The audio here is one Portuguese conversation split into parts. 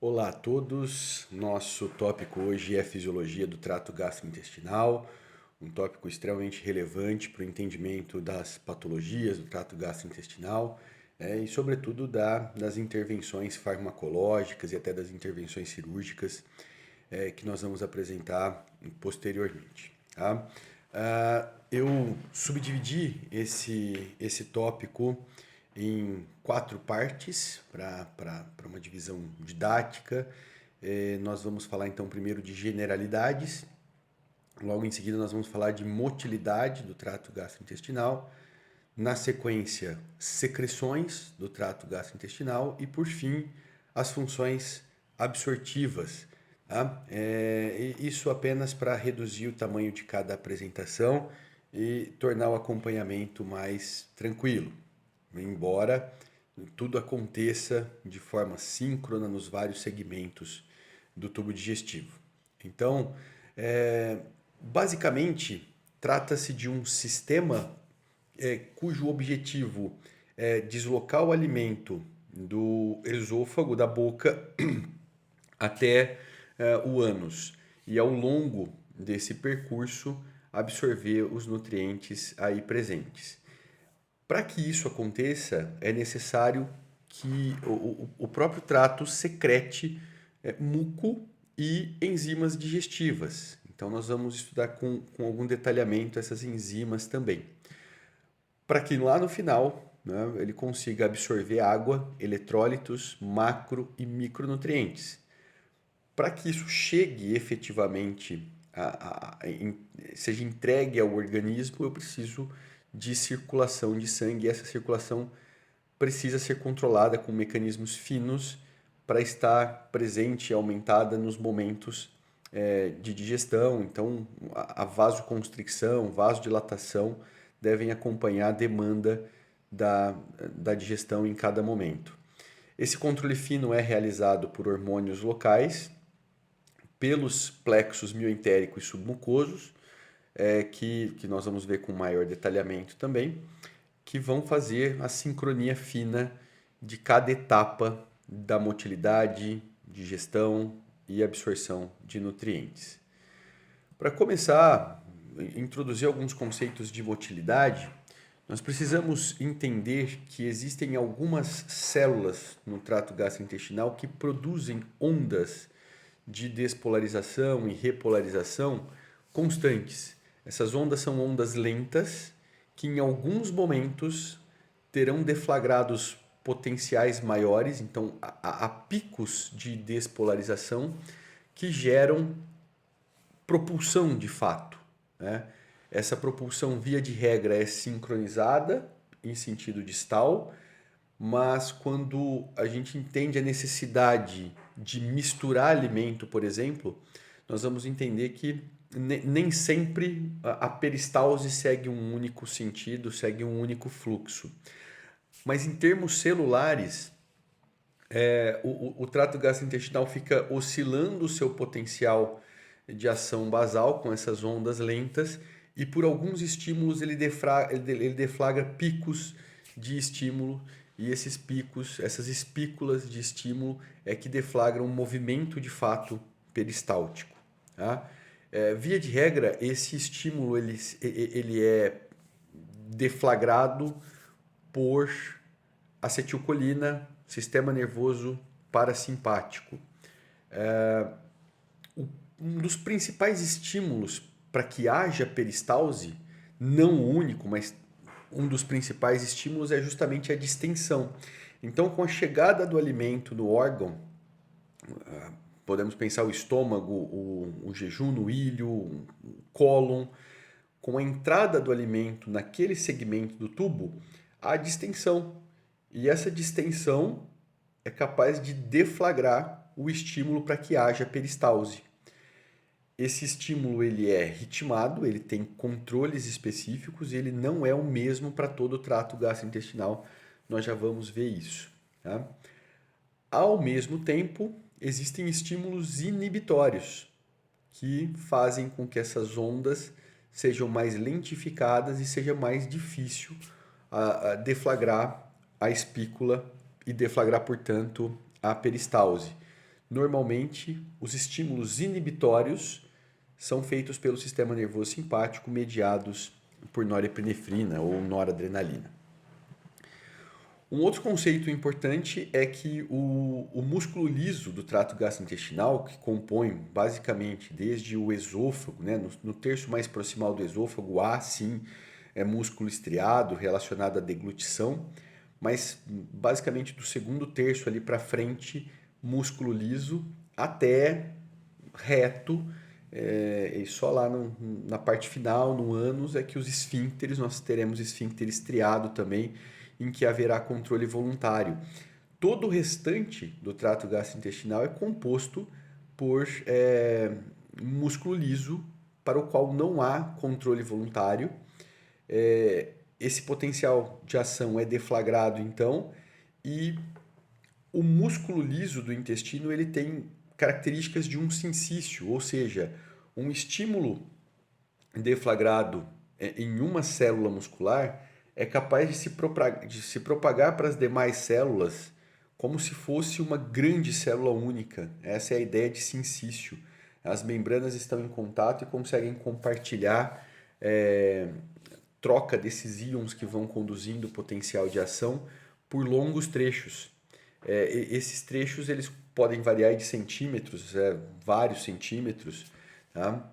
Olá a todos, nosso tópico hoje é fisiologia do trato gastrointestinal, um tópico extremamente relevante para o entendimento das patologias do trato gastrointestinal e, sobretudo, das intervenções farmacológicas e até das intervenções cirúrgicas que nós vamos apresentar posteriormente. Tá? Eu subdividi esse tópico em 4 partes para uma divisão didática. Nós vamos falar então primeiro de generalidades, logo em seguida nós vamos falar de motilidade do trato gastrointestinal, na sequência secreções do trato gastrointestinal e por fim as funções absortivas. Tá? Isso apenas para reduzir o tamanho de cada apresentação e tornar o acompanhamento mais tranquilo, embora tudo aconteça de forma síncrona nos vários segmentos do tubo digestivo. Então, basicamente, trata-se de um sistema cujo objetivo é deslocar o alimento do esôfago, da boca, até o ânus. E ao longo desse percurso, absorver os nutrientes aí presentes. Para que isso aconteça, é necessário que o próprio trato secrete muco e enzimas digestivas. Então, nós vamos estudar com algum detalhamento essas enzimas também. Para que lá no final, né, ele consiga absorver água, eletrólitos, macro e micronutrientes. Para que isso chegue efetivamente, seja entregue ao organismo, eu preciso de circulação de sangue, e essa circulação precisa ser controlada com mecanismos finos para estar presente e aumentada nos momentos de digestão. Então, a vasoconstricção, vasodilatação devem acompanhar a demanda da digestão em cada momento. Esse controle fino é realizado por hormônios locais, pelos plexos mioentéricos submucosos, que nós vamos ver com maior detalhamento também, que vão fazer a sincronia fina de cada etapa da motilidade, digestão e absorção de nutrientes. Para começar, introduzir alguns conceitos de motilidade, nós precisamos entender que existem algumas células no trato gastrointestinal que produzem ondas de despolarização e repolarização constantes. Essas ondas são ondas lentas que em alguns momentos terão deflagrados potenciais maiores, então há picos de despolarização que geram propulsão de fato, né? Essa propulsão, via de regra, é sincronizada em sentido distal, mas quando a gente entende a necessidade de misturar alimento, por exemplo, nós vamos entender que nem sempre a peristalse segue um único sentido, segue um único fluxo. Mas em termos celulares, o trato gastrointestinal fica oscilando o seu potencial de ação basal com essas ondas lentas e por alguns estímulos ele deflagra picos de estímulo e esses picos, essas espículas de estímulo é que deflagram um movimento de fato peristáltico. Tá? Via de regra, esse estímulo ele é deflagrado por acetilcolina, sistema nervoso parasimpático. Um dos principais estímulos para que haja peristalse, não o único, mas um dos principais estímulos é justamente a distensão. Então, com a chegada do alimento no órgão, podemos pensar o estômago, o jejum no ilho, o cólon, com a entrada do alimento naquele segmento do tubo, há distensão. E essa distensão é capaz de deflagrar o estímulo para que haja peristalse. Esse estímulo ele é ritmado, ele tem controles específicos e ele não é o mesmo para todo o trato gastrointestinal. Nós já vamos ver isso. Tá? Ao mesmo tempo, existem estímulos inibitórios que fazem com que essas ondas sejam mais lentificadas e seja mais difícil a deflagrar a espícula e deflagrar, portanto, a peristalse. normalmente os estímulos inibitórios são feitos pelo sistema nervoso simpático mediados por norepinefrina ou noradrenalina. Um outro conceito importante é que o músculo liso do trato gastrointestinal, que compõe basicamente desde o esôfago, né, no terço mais proximal do esôfago, há sim músculo estriado relacionado à deglutição, mas basicamente do segundo terço ali para frente, músculo liso até reto, e só lá na parte final, no ânus, é que os esfíncteres, nós teremos esfíncter estriado também, em que haverá controle voluntário. Todo o restante do trato gastrointestinal é composto por músculo liso, para o qual não há controle voluntário. Esse potencial de ação é deflagrado, então, e o músculo liso do intestino ele tem características de um sincício, ou seja, um estímulo deflagrado em uma célula muscular é capaz de se propagar para as demais células como se fosse uma grande célula única. Essa é a ideia de sincício. As membranas estão em contato e conseguem compartilhar troca desses íons que vão conduzindo o potencial de ação por longos trechos. Esses trechos eles podem variar de centímetros, vários centímetros, tá?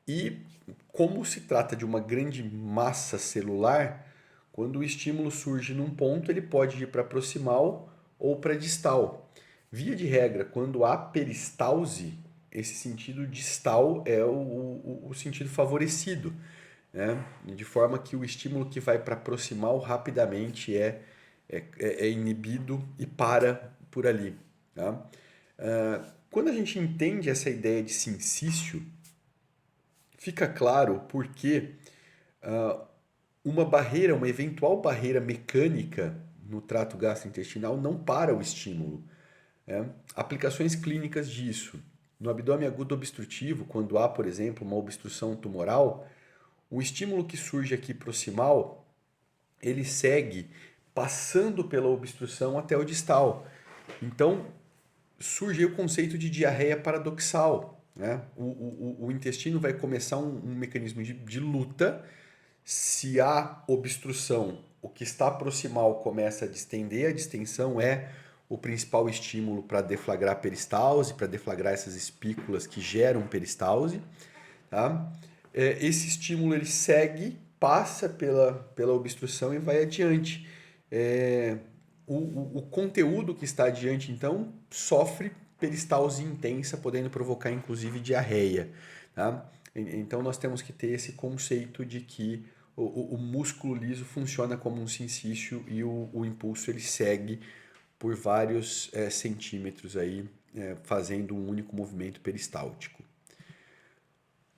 E como se trata de uma grande massa celular, quando o estímulo surge num ponto, ele pode ir para proximal ou para distal. Via de regra, quando há peristalse, esse sentido distal é o sentido favorecido, né? De forma que o estímulo que vai para proximal rapidamente é inibido e para por ali. Tá? Quando a gente entende essa ideia de sincício, fica claro porque uma eventual barreira mecânica no trato gastrointestinal não para o estímulo. Né? Aplicações clínicas disso. No abdômen agudo obstrutivo, quando há, por exemplo, uma obstrução tumoral, o estímulo que surge aqui proximal, ele segue passando pela obstrução até o distal. Então, surge o conceito de diarreia paradoxal. Né? O intestino vai começar um mecanismo de luta. Se há obstrução, o que está proximal começa a distender, a distensão é o principal estímulo para deflagrar peristalse, para deflagrar essas espículas que geram peristalse. Tá? Esse estímulo ele segue, passa pela obstrução e vai adiante. O conteúdo que está adiante, então, sofre peristalse intensa, podendo provocar inclusive diarreia. Tá? Então, nós temos que ter esse conceito de que o músculo liso funciona como um sincício e o impulso ele segue por vários centímetros, aí, fazendo um único movimento peristáltico.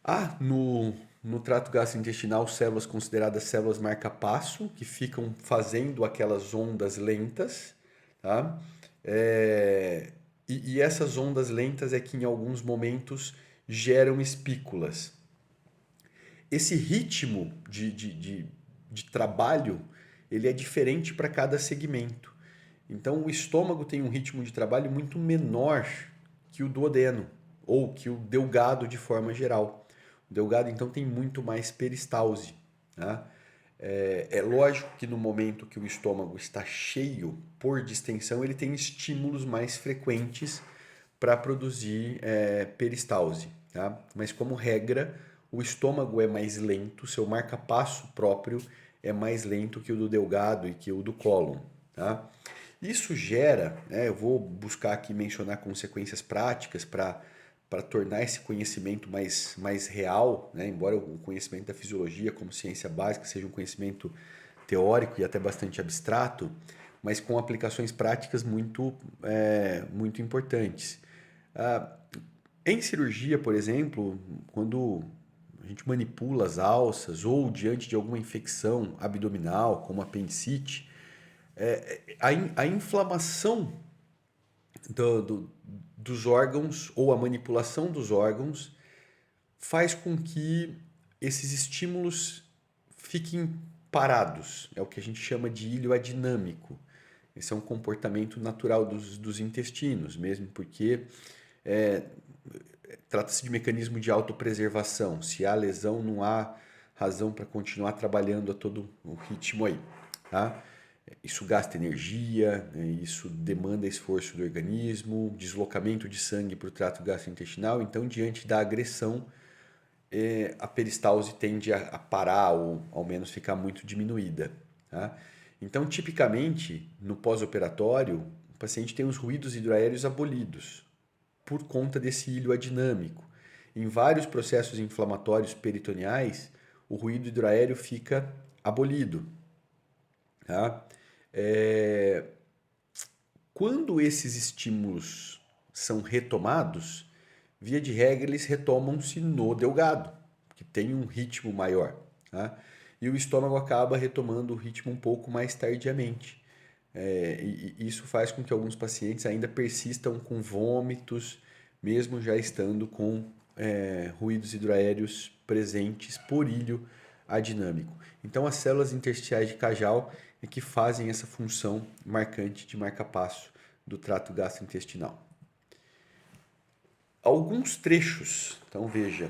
Há no trato gastrointestinal células consideradas células marca-passo, que ficam fazendo aquelas ondas lentas, tá? E essas ondas lentas é que em alguns momentos geram espículas. Esse ritmo de trabalho ele é diferente para cada segmento. Então o estômago tem um ritmo de trabalho muito menor que o duodeno, ou que o delgado de forma geral. O delgado, então, tem muito mais peristalse. Tá? É lógico que no momento que o estômago está cheio, por distensão, ele tem estímulos mais frequentes para produzir peristalse. Tá? Mas, como regra, o estômago é mais lento, seu marca-passo próprio é mais lento que o do delgado e que o do cólon. Tá? Isso gera, eu vou buscar aqui mencionar consequências práticas para tornar esse conhecimento mais real, né? Embora o conhecimento da fisiologia como ciência básica seja um conhecimento teórico e até bastante abstrato, mas com aplicações práticas muito importantes. Em cirurgia, por exemplo, quando a gente manipula as alças ou diante de alguma infecção abdominal, como apendicite, a inflamação dos órgãos ou a manipulação dos órgãos faz com que esses estímulos fiquem parados. É o que a gente chama de ilho adinâmico. Esse é um comportamento natural dos intestinos, mesmo porque é, trata-se de mecanismo de autopreservação. Se há lesão, não há razão para continuar trabalhando a todo o ritmo aí, tá? Isso gasta energia, né? Isso demanda esforço do organismo, deslocamento de sangue para o trato gastrointestinal. Então, diante da agressão, a peristalse tende a parar ou ao menos ficar muito diminuída, tá? Então, tipicamente, no pós-operatório, o paciente tem os ruídos hidroaéreos abolidos por conta desse ilho adinâmico. Em vários processos inflamatórios peritoneais, o ruído hidroaéreo fica abolido, tá? É, Quando esses estímulos são retomados, via de regra eles retomam-se no delgado, que tem um ritmo maior, tá? E o estômago acaba retomando o ritmo um pouco mais tardiamente. E isso faz com que alguns pacientes ainda persistam com vômitos, mesmo já estando com ruídos hidroaéreos presentes por ilho adinâmico. Então, as células intersticiais de Cajal é que fazem essa função marcante de marca-passo do trato gastrointestinal. Alguns trechos, então veja,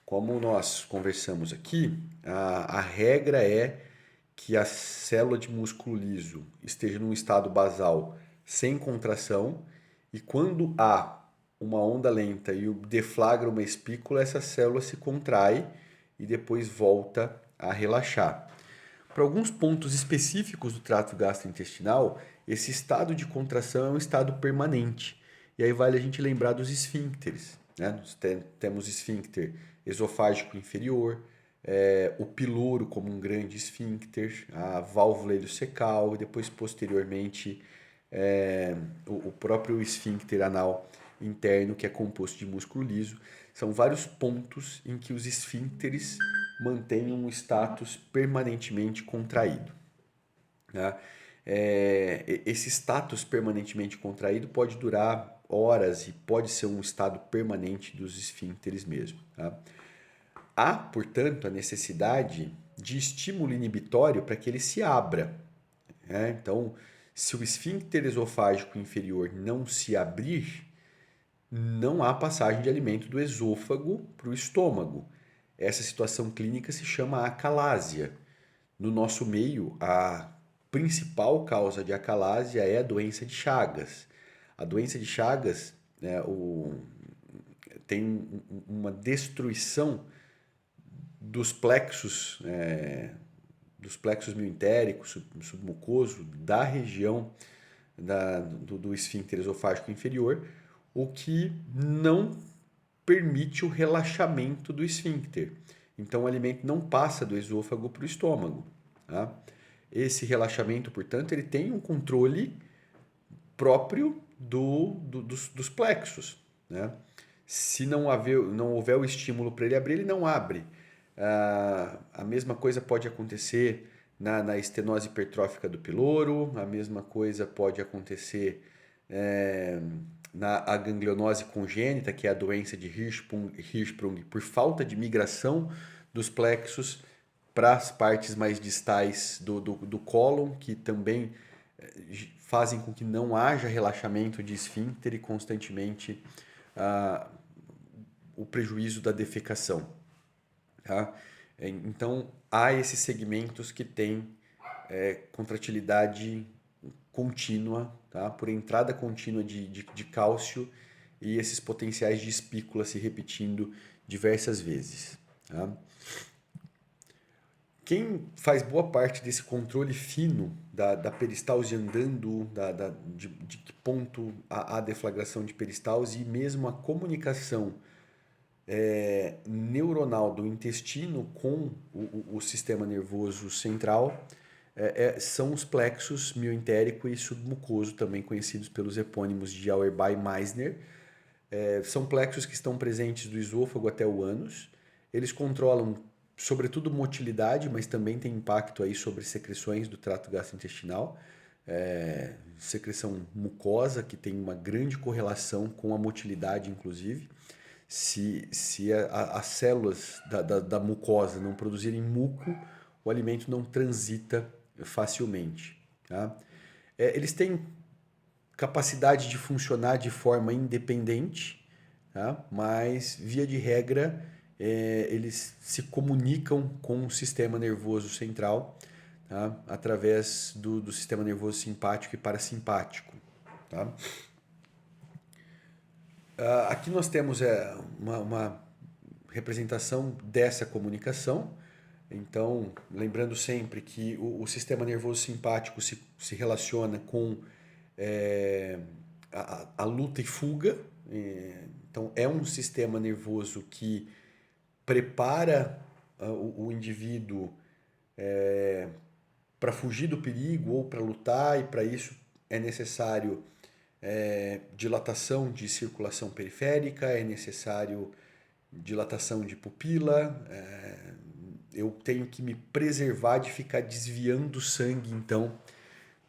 como nós conversamos aqui, a regra é que a célula de músculo liso esteja num estado basal sem contração e quando há uma onda lenta e deflagra uma espícula, essa célula se contrai e depois volta a relaxar. Para alguns pontos específicos do trato gastrointestinal, esse estado de contração é um estado permanente. E aí vale a gente lembrar dos esfíncteres, né? Nós temos esfíncter esofágico inferior, o piloro como um grande esfíncter, a válvula iliocecal e depois posteriormente o próprio esfíncter anal interno, que é composto de músculo liso. São vários pontos em que os esfíncteres mantêm um status permanentemente contraído, né? Esse status permanentemente contraído pode durar horas e pode ser um estado permanente dos esfíncteres mesmo, tá? Há, portanto, a necessidade de estímulo inibitório para que ele se abra, né? Então, se o esfíncter esofágico inferior não se abrir, não há passagem de alimento do esôfago para o estômago. Essa situação clínica se chama acalásia. No nosso meio, a principal causa de acalásia é a doença de Chagas. A doença de Chagas, né, tem uma destruição dos plexos, dos plexos mioentéricos, submucoso, da região do esfíncter esofágico inferior, o que não permite o relaxamento do esfíncter. Então o alimento não passa do esôfago para o estômago, tá? Esse relaxamento, portanto, ele tem um controle próprio dos plexos, né? Se não houver o estímulo para ele abrir, ele não abre. A mesma coisa pode acontecer na estenose hipertrófica do piloro, a mesma coisa pode acontecer na aganglionose congênita, que é a doença de Hirschsprung, por falta de migração dos plexos para as partes mais distais do cólon, que também fazem com que não haja relaxamento de esfíncter e constantemente o prejuízo da defecação, tá? Então, há esses segmentos que têm contratilidade contínua, tá? Por entrada contínua de cálcio e esses potenciais de espícula se repetindo diversas vezes, tá? Quem faz boa parte desse controle fino da peristalse andando, de que ponto há deflagração de peristalse e mesmo a comunicação neuronal do intestino com o sistema nervoso central são os plexos mioentérico e submucoso, também conhecidos pelos epônimos de Auerbach e Meissner. São plexos que estão presentes do esôfago até o ânus. Eles controlam sobretudo motilidade, mas também tem impacto aí sobre secreções do trato gastrointestinal. Secreção mucosa, que tem uma grande correlação com a motilidade, inclusive. Se as células da mucosa não produzirem muco, o alimento não transita facilmente, tá? Eles têm capacidade de funcionar de forma independente, tá? Mas, via de regra, eles se comunicam com o sistema nervoso central, tá? Através do sistema nervoso simpático e parasimpático. Tá? Aqui nós temos uma representação dessa comunicação. Então, lembrando sempre que o sistema nervoso simpático se relaciona com a luta e fuga. Então, é um sistema nervoso que prepara o indivíduo para fugir do perigo ou para lutar, e para isso é necessário dilatação de circulação periférica, é necessário dilatação de pupila, eu tenho que me preservar de ficar desviando sangue, então,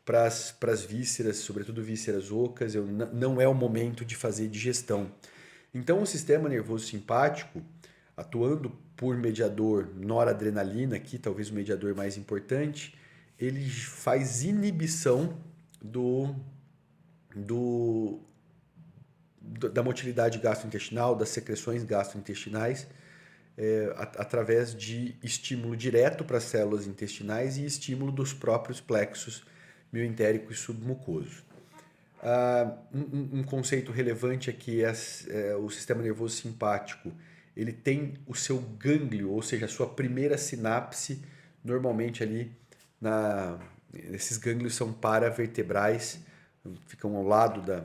para as vísceras, sobretudo vísceras ocas, não é o momento de fazer digestão. Então, o sistema nervoso simpático, atuando por mediador noradrenalina, aqui talvez o mediador mais importante, ele faz inibição da motilidade gastrointestinal, das secreções gastrointestinais, através de estímulo direto para as células intestinais e estímulo dos próprios plexos mioentérico e submucoso. Um conceito relevante é que o sistema nervoso simpático ele tem o seu gânglio, ou seja, a sua primeira sinapse, normalmente ali esses gânglios são paravertebrais, ficam ao lado da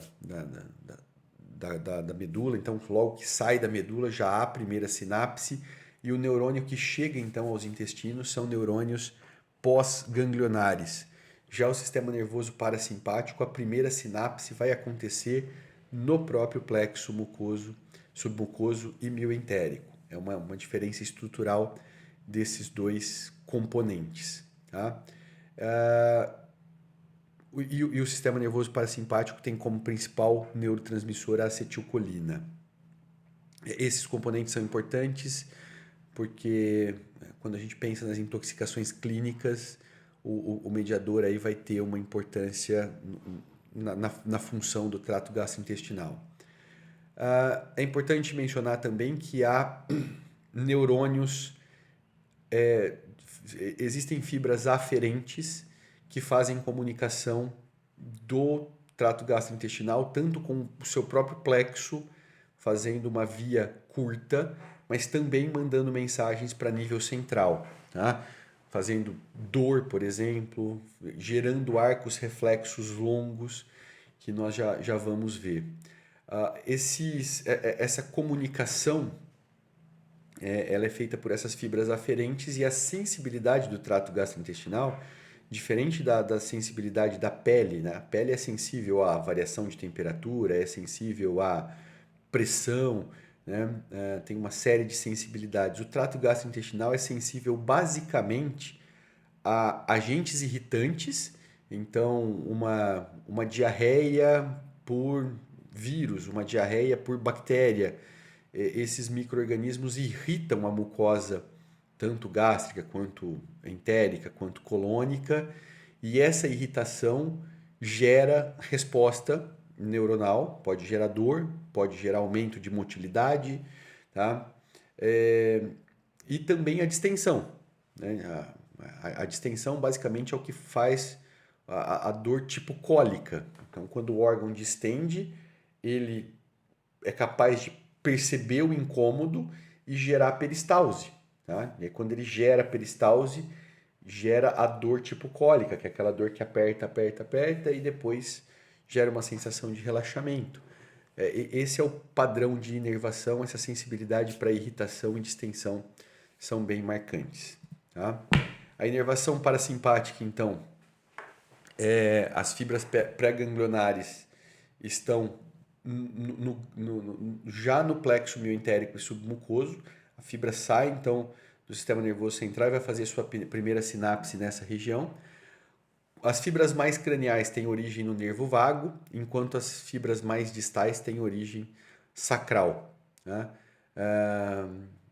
medula, então logo que sai da medula já há a primeira sinapse, e o neurônio que chega então aos intestinos são neurônios pós-ganglionares. Já o sistema nervoso parasimpático, a primeira sinapse vai acontecer no próprio plexo mucoso, submucoso e mioentérico. É uma diferença estrutural desses dois componentes. Tá? E o sistema nervoso parasimpático tem como principal neurotransmissor a acetilcolina. Esses componentes são importantes porque quando a gente pensa nas intoxicações clínicas, o mediador aí vai ter uma importância na função do trato gastrointestinal. É importante mencionar também que há neurônios, existem fibras aferentes que fazem comunicação do trato gastrointestinal, tanto com o seu próprio plexo, fazendo uma via curta, mas também mandando mensagens para nível central, tá? Fazendo dor, por exemplo, gerando arcos reflexos longos, que nós já vamos ver. Essa comunicação ela é feita por essas fibras aferentes, e a sensibilidade do trato gastrointestinal, diferente da sensibilidade da pele, né? A pele é sensível à variação de temperatura, é sensível à pressão, né? Tem uma série de sensibilidades. O trato gastrointestinal é sensível basicamente a agentes irritantes, então uma diarreia por vírus, uma diarreia por bactéria. Esses micro-organismos irritam a mucosa, tanto gástrica, quanto entérica, quanto colônica, e essa irritação gera resposta neuronal, pode gerar dor, pode gerar aumento de motilidade, tá? E também a distensão, né? A distensão basicamente é o que faz a dor tipo cólica. Então, quando o órgão distende, ele é capaz de perceber o incômodo e gerar peristalse. Tá? E aí, quando ele gera peristalse, gera a dor tipo cólica, que é aquela dor que aperta, aperta, aperta, e depois gera uma sensação de relaxamento. Esse é o padrão de inervação, essa sensibilidade para irritação e distensão são bem marcantes. Tá? A inervação parasimpática, então, as fibras pré-ganglionares estão já no plexo mioentérico e submucoso. A fibra sai, então, do sistema nervoso central e vai fazer sua primeira sinapse nessa região. As fibras mais craniais têm origem no nervo vago, enquanto as fibras mais distais têm origem sacral. Né?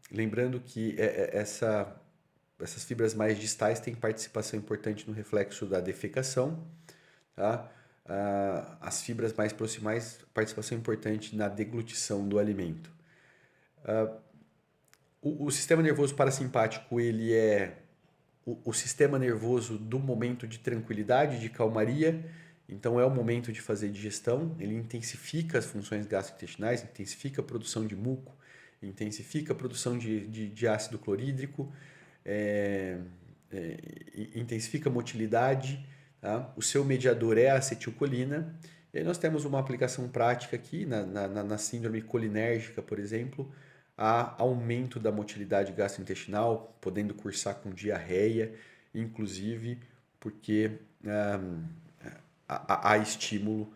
Lembrando que essas fibras mais distais têm participação importante no reflexo da defecação, tá? As fibras mais proximais, participação importante na deglutição do alimento. O sistema nervoso parasimpático, ele é o sistema nervoso do momento de tranquilidade, de calmaria. Então é o momento de fazer digestão, ele intensifica as funções gastrointestinais, intensifica a produção de muco, intensifica a produção de ácido clorídrico, intensifica a motilidade, tá? O seu mediador é a acetilcolina. E aí nós temos uma aplicação prática aqui na síndrome colinérgica, por exemplo, há aumento da motilidade gastrointestinal, podendo cursar com diarreia, inclusive porque há estímulo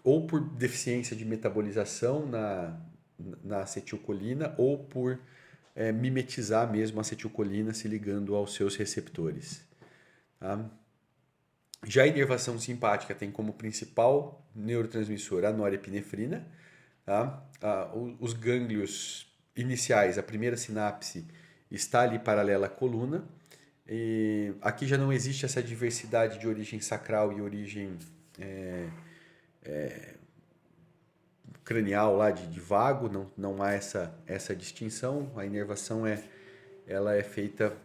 ou por deficiência de metabolização na acetilcolina ou por mimetizar mesmo a acetilcolina se ligando aos seus receptores. Tá? Já a inervação simpática tem como principal neurotransmissor a norepinefrina. Tá? Os gânglios iniciais, a primeira sinapse está ali paralela à coluna. E aqui já não existe essa diversidade de origem sacral e origem cranial lá de vago, não há essa distinção. A inervação ela é feita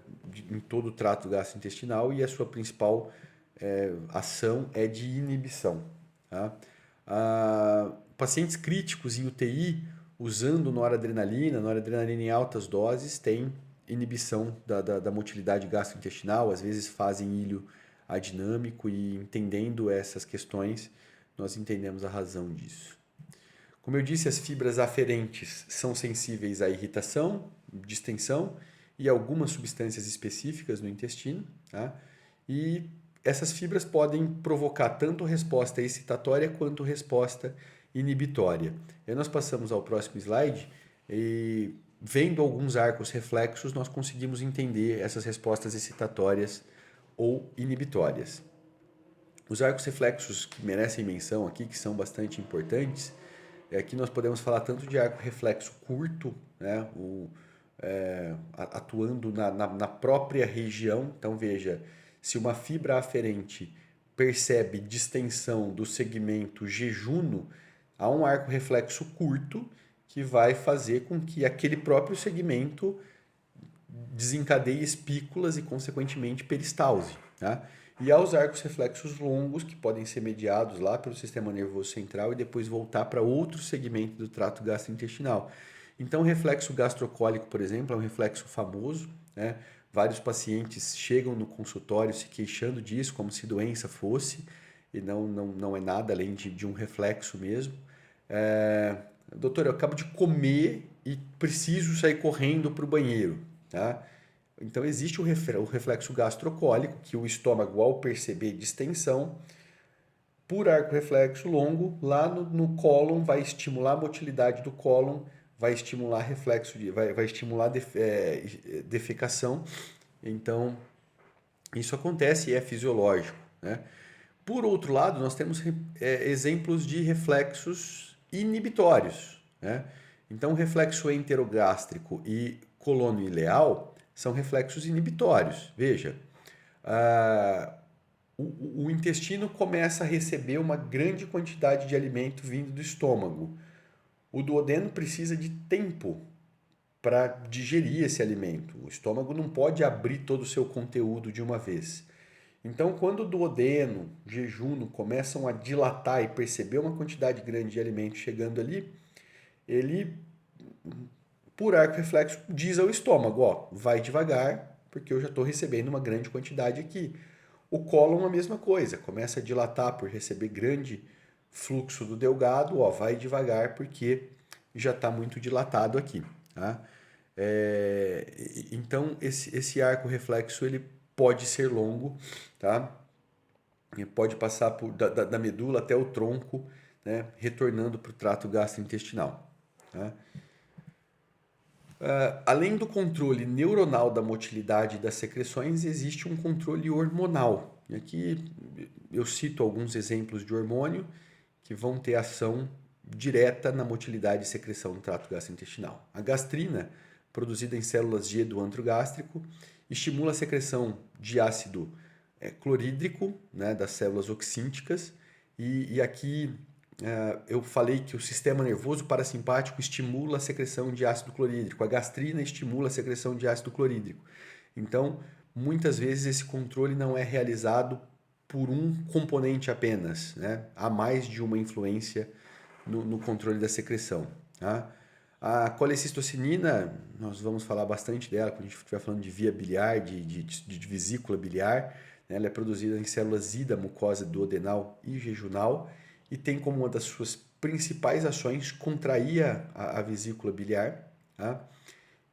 em todo o trato gastrointestinal e a sua principal ação é de inibição. Tá? Pacientes críticos em UTI, usando noradrenalina em altas doses, têm inibição da motilidade gastrointestinal, às vezes fazem ilho adinâmico e entendendo essas questões, nós entendemos a razão disso. Como eu disse, as fibras aferentes são sensíveis à irritação, distensão e algumas substâncias específicas no intestino, tá? E essas fibras podem provocar tanto resposta excitatória quanto resposta inibitória. E nós passamos ao próximo slide e vendo alguns arcos reflexos, nós conseguimos entender essas respostas excitatórias ou inibitórias. Os arcos reflexos que merecem menção aqui, que são bastante importantes, aqui nós podemos falar tanto de arco reflexo curto, né, atuando na própria região. Então veja, se uma fibra aferente percebe distensão do segmento jejuno, há um arco reflexo curto que vai fazer com que aquele próprio segmento desencadeie espículas e, consequentemente, peristalse. Tá? E há os arcos reflexos longos, que podem ser mediados lá pelo sistema nervoso central e depois voltar para outro segmento do trato gastrointestinal. Então, o reflexo gastrocólico, por exemplo, é um reflexo famoso, né? Vários pacientes chegam no consultório se queixando disso, como se doença fosse, e não é nada além de um reflexo mesmo. Doutor, eu acabo de comer e preciso sair correndo para o banheiro. Tá? Então, existe o reflexo gastrocólico, que o estômago, ao perceber distensão, por arco reflexo longo, lá no cólon, vai estimular a motilidade do cólon, vai estimular reflexo, vai estimular defecação. Então, isso acontece e é fisiológico. Né? Por outro lado, nós temos exemplos de reflexos inibitórios. Né? Então, o reflexo enterogástrico e colônio-ileal são reflexos inibitórios. Veja, o intestino começa a receber uma grande quantidade de alimento vindo do estômago. O duodeno precisa de tempo para digerir esse alimento. O estômago não pode abrir todo o seu conteúdo de uma vez. Então, quando o duodeno, jejuno, começam a dilatar e perceber uma quantidade grande de alimento chegando ali, ele, por arco reflexo, diz ao estômago, ó, vai devagar, porque eu já estou recebendo uma grande quantidade aqui. O cólon a mesma coisa, começa a dilatar por receber grande fluxo do delgado, ó, vai devagar porque já está muito dilatado aqui. Tá? Então, esse arco reflexo ele pode ser longo, tá? Ele pode passar da medula até o tronco, né? Retornando para o trato gastrointestinal. Tá? Além do controle neuronal da motilidade e das secreções, existe um controle hormonal. E aqui eu cito alguns exemplos de hormônio que vão ter ação direta na motilidade e secreção no trato gastrointestinal. A gastrina, produzida em células G do antro gástrico, estimula a secreção de ácido clorídrico, né, das células oxínticas, e aqui eu falei que o sistema nervoso parasimpático estimula a secreção de ácido clorídrico, a gastrina estimula a secreção de ácido clorídrico. Então, muitas vezes esse controle não é realizado por um componente apenas, né? Há mais de uma influência no controle da secreção. Tá? A colecistocinina, nós vamos falar bastante dela quando a gente estiver falando de via biliar, de vesícula biliar. Né? Ela é produzida em células I da mucosa duodenal e jejunal e tem como uma das suas principais ações contrair a vesícula biliar, tá?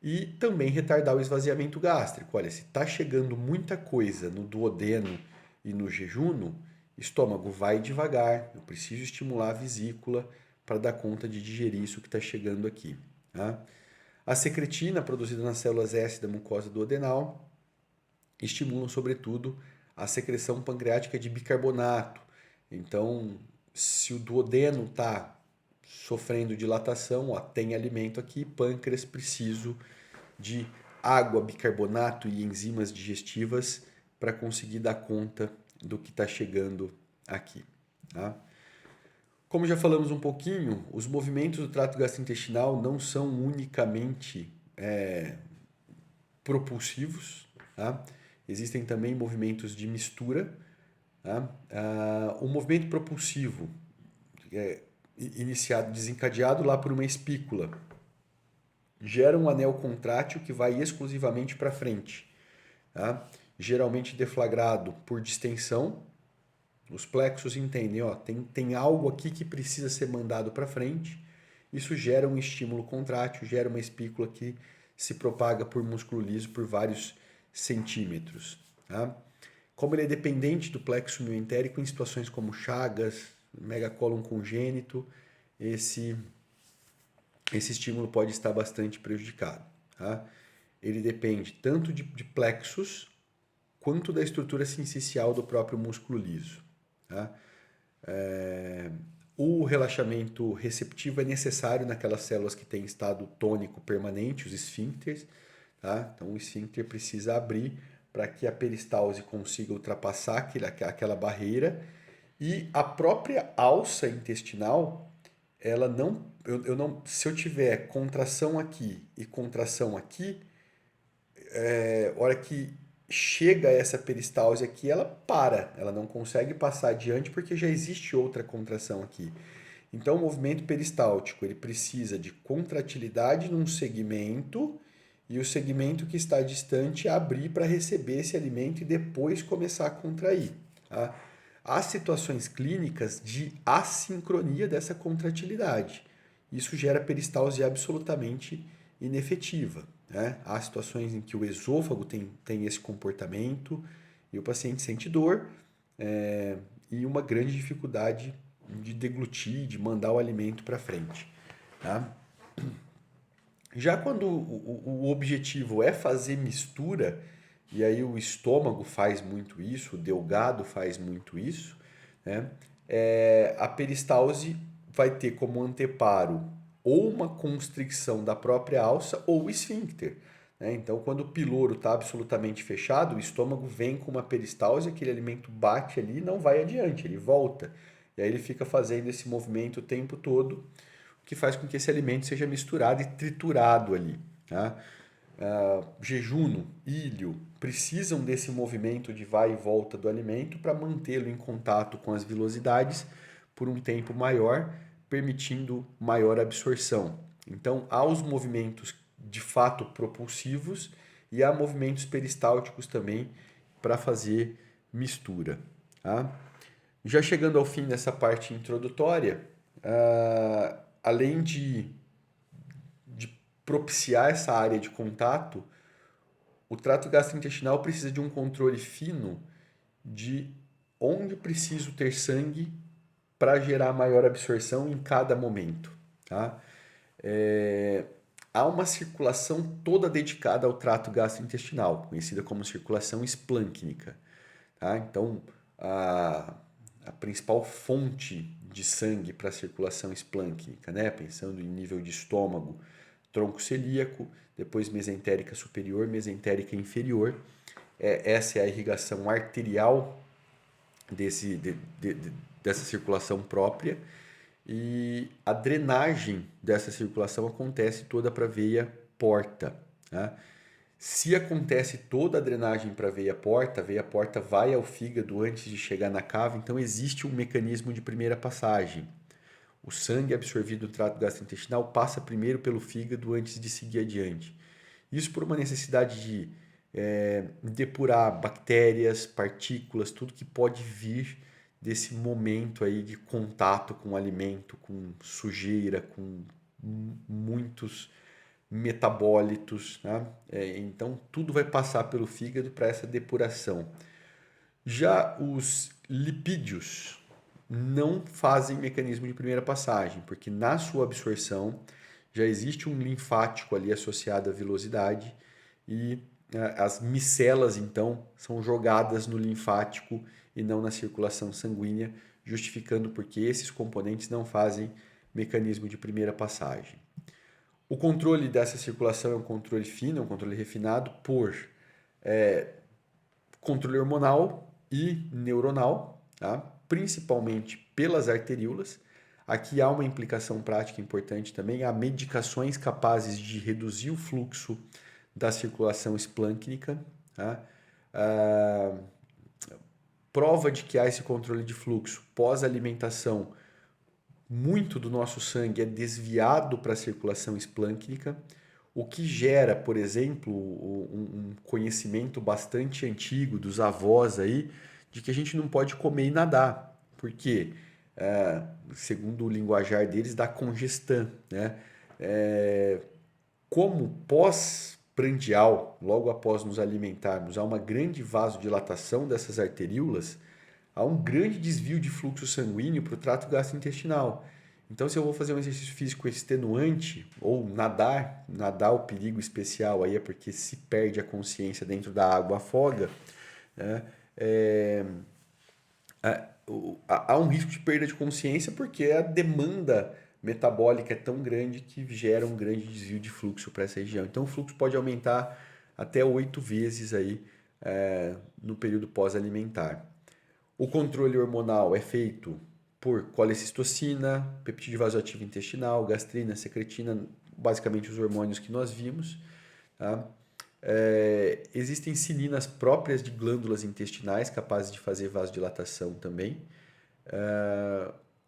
E também retardar o esvaziamento gástrico. Olha, se está chegando muita coisa no duodeno e no jejuno, estômago vai devagar, eu preciso estimular a vesícula para dar conta de digerir isso que está chegando aqui. Tá? A secretina, produzida nas células S da mucosa duodenal, estimulam, sobretudo, a secreção pancreática de bicarbonato. Então, se o duodeno está sofrendo dilatação, ó, tem alimento aqui, pâncreas, preciso de água, bicarbonato e enzimas digestivas para conseguir dar conta do que está chegando aqui. Tá? Como já falamos um pouquinho, os movimentos do trato gastrointestinal não são unicamente propulsivos, tá? Existem também movimentos de mistura. Tá? O movimento propulsivo é desencadeado lá por uma espícula, gera um anel contrátil que vai exclusivamente para frente, tá? Geralmente deflagrado por distensão. Os plexos entendem, ó, tem algo aqui que precisa ser mandado para frente. Isso gera um estímulo contrátil, gera uma espícula que se propaga por músculo liso por vários centímetros. Tá? Como ele é dependente do plexo mioentérico em situações como chagas, megacólon congênito, esse estímulo pode estar bastante prejudicado. Tá? Ele depende tanto de plexos quanto da estrutura sincicial do próprio músculo liso. Tá? O relaxamento receptivo é necessário naquelas células que têm estado tônico permanente, os esfíncteres. Tá? Então, o esfíncter precisa abrir para que a peristalse consiga ultrapassar aquela barreira. E a própria alça intestinal, ela não, se eu tiver contração aqui e contração aqui, hora que chega essa peristalse aqui, ela para, ela não consegue passar adiante porque já existe outra contração aqui. Então, o movimento peristáltico, ele precisa de contratilidade num segmento e o segmento que está distante abrir para receber esse alimento e depois começar a contrair. Tá? Há situações clínicas de assincronia dessa contratilidade. Isso gera peristalse absolutamente inefetiva. Né? Há situações em que o esôfago tem esse comportamento e o paciente sente dor e uma grande dificuldade de deglutir, de mandar o alimento para frente. Tá? Já quando o objetivo é fazer mistura, e aí o estômago faz muito isso, o delgado faz muito isso, né? A peristalse vai ter como anteparo ou uma constricção da própria alça ou o esfíncter. Né? Então, quando o piloro está absolutamente fechado, o estômago vem com uma peristalse, aquele alimento bate ali e não vai adiante, ele volta. E aí ele fica fazendo esse movimento o tempo todo, o que faz com que esse alimento seja misturado e triturado ali. Tá? Jejuno, ilho, precisam desse movimento de vai e volta do alimento para mantê-lo em contato com as vilosidades por um tempo maior, permitindo maior absorção. Então, há os movimentos de fato propulsivos e há movimentos peristálticos também para fazer mistura. Tá? Já chegando ao fim dessa parte introdutória, além de propiciar essa área de contato, o trato gastrointestinal precisa de um controle fino de onde preciso ter sangue para gerar maior absorção em cada momento. Tá? Há uma circulação toda dedicada ao trato gastrointestinal, conhecida como circulação esplâncnica. Tá? Então, a principal fonte de sangue para a circulação esplâncnica, né? Pensando em nível de estômago, tronco celíaco, depois mesentérica superior, mesentérica inferior, essa é a irrigação arterial dessa circulação própria, e a drenagem dessa circulação acontece toda para a veia porta. Tá? Se acontece toda a drenagem para a veia porta vai ao fígado antes de chegar na cava, então existe um mecanismo de primeira passagem. O sangue absorvido no trato gastrointestinal passa primeiro pelo fígado antes de seguir adiante. Isso por uma necessidade de depurar bactérias, partículas, tudo que pode vir desse momento aí de contato com o alimento, com sujeira, com muitos metabólitos, né? Então tudo vai passar pelo fígado para essa depuração. Já os lipídios não fazem mecanismo de primeira passagem, porque na sua absorção já existe um linfático ali associado à vilosidade e as micelas então são jogadas no linfático e não na circulação sanguínea, justificando porque esses componentes não fazem mecanismo de primeira passagem. O controle dessa circulação é um controle fino, é um controle refinado por controle hormonal e neuronal, tá? Principalmente pelas arteríolas. Aqui há uma implicação prática importante também, há medicações capazes de reduzir o fluxo da circulação esplâncnica. Tá? Prova de que há esse controle de fluxo pós-alimentação, muito do nosso sangue é desviado para a circulação esplâncnica, o que gera, por exemplo, um conhecimento bastante antigo dos avós aí, de que a gente não pode comer e nadar. Por quê? Segundo o linguajar deles, dá congestão, né? Como pós-prandial, logo após nos alimentarmos, há uma grande vasodilatação dessas arteríolas, há um grande desvio de fluxo sanguíneo para o trato gastrointestinal. Então, se eu vou fazer um exercício físico extenuante ou nadar o perigo especial aí é porque se perde a consciência dentro da água, afoga, né? Há um risco de perda de consciência porque a demanda metabólica é tão grande que gera um grande desvio de fluxo para essa região. Então, o fluxo pode aumentar até 8 vezes aí, no período pós-alimentar. O controle hormonal é feito por colecistocina, peptídeo vasoativo intestinal, gastrina, secretina, basicamente os hormônios que nós vimos. Tá? Existem cilinas próprias de glândulas intestinais capazes de fazer vasodilatação também.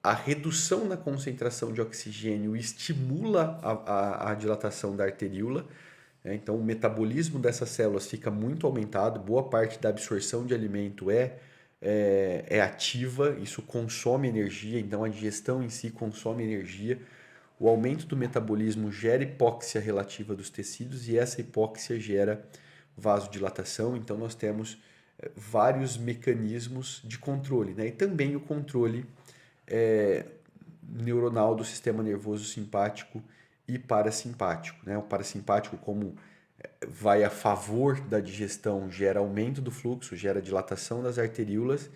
A redução na concentração de oxigênio estimula a dilatação da arteríola. Então, o metabolismo dessas células fica muito aumentado, boa parte da absorção de alimento é ativa, isso consome energia, então a digestão em si consome energia. O aumento do metabolismo gera hipóxia relativa dos tecidos e essa hipóxia gera vasodilatação. Então, nós temos vários mecanismos de controle, né? E também o controle neuronal do sistema nervoso simpático e parasimpático, né? O parasimpático, como vai a favor da digestão, gera aumento do fluxo, gera dilatação das arteríolas,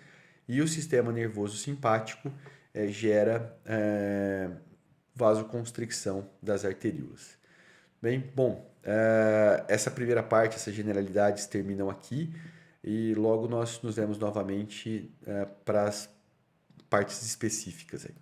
e o sistema nervoso simpático gera vasoconstricção das arteríolas. Bem, bom, essa primeira parte, essas generalidades terminam aqui, e logo nós nos vemos novamente para as partes específicas aí.